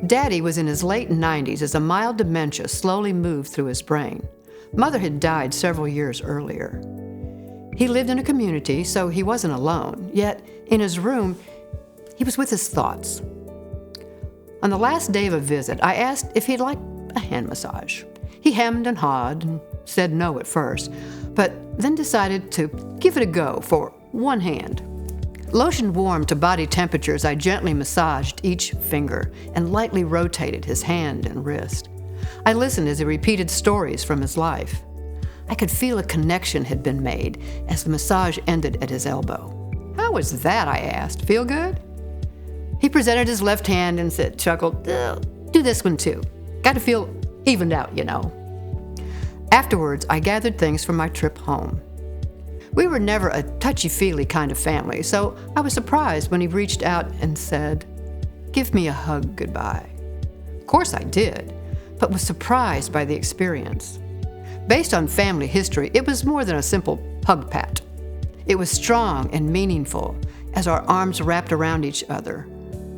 Daddy was in his late 90s as a mild dementia slowly moved through his brain. Mother had died several years earlier. He lived in a community, so he wasn't alone. Yet, in his room, he was with his thoughts. On the last day of a visit, I asked if he'd like a hand massage. He hemmed and hawed and said no at first, but then decided to give it a go for one hand. Lotion warm to body temperatures, I gently massaged each finger and lightly rotated his hand and wrist. I listened as he repeated stories from his life. I could feel a connection had been made as the massage ended at his elbow. "How was that?" I asked. "Feel good?" He presented his left hand and chuckled, "Do this one too. Got to feel evened out, you know." Afterwards, I gathered things from my trip home. We were never a touchy-feely kind of family, so I was surprised when he reached out and said, "Give me a hug goodbye." Of course I did, but was surprised by the experience. Based on family history, it was more than a simple hug pat. It was strong and meaningful as our arms wrapped around each other.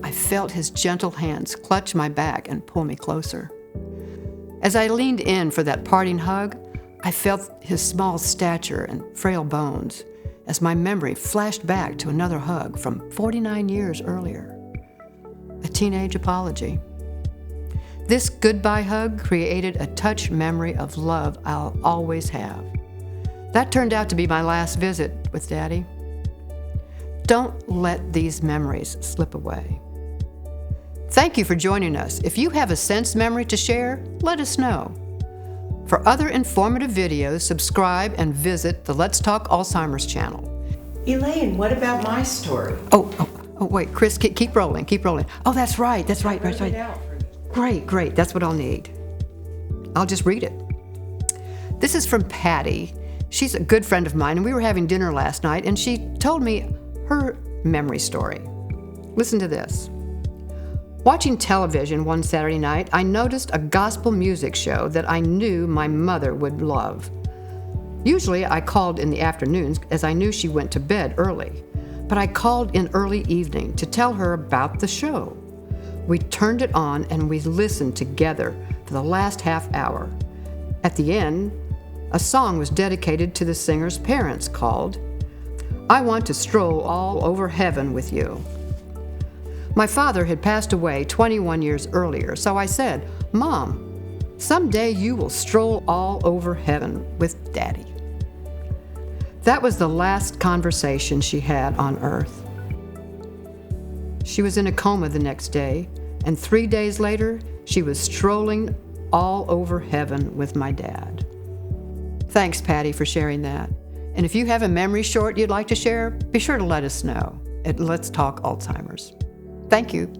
I felt his gentle hands clutch my back and pull me closer. As I leaned in for that parting hug, I felt his small stature and frail bones as my memory flashed back to another hug from 49 years earlier. A teenage apology. This goodbye hug created a touch memory of love I'll always have. That turned out to be my last visit with Daddy. Don't let these memories slip away. Thank you for joining us. If you have a sense memory to share, let us know. For other informative videos, subscribe and visit the Let's Talk Alzheimer's channel. Elaine, what about my story? Oh, wait, Chris, keep rolling. Oh, that's right. Great, that's what I'll need. I'll just read it. This is from Patty. She's a good friend of mine, and we were having dinner last night, and she told me her memory story. Listen to this. Watching television one Saturday night, I noticed a gospel music show that I knew my mother would love. Usually I called in the afternoons as I knew she went to bed early, but I called in early evening to tell her about the show. We turned it on and we listened together for the last half hour. At the end, a song was dedicated to the singer's parents called, "I Want to Stroll All Over Heaven with You." My father had passed away 21 years earlier, so I said, "Mom, someday you will stroll all over heaven with Daddy." That was the last conversation she had on earth. She was in a coma the next day, and 3 days later, she was strolling all over heaven with my dad. Thanks, Patty, for sharing that. And if you have a memory short you'd like to share, be sure to let us know at Let's Talk Alzheimer's. Thank you.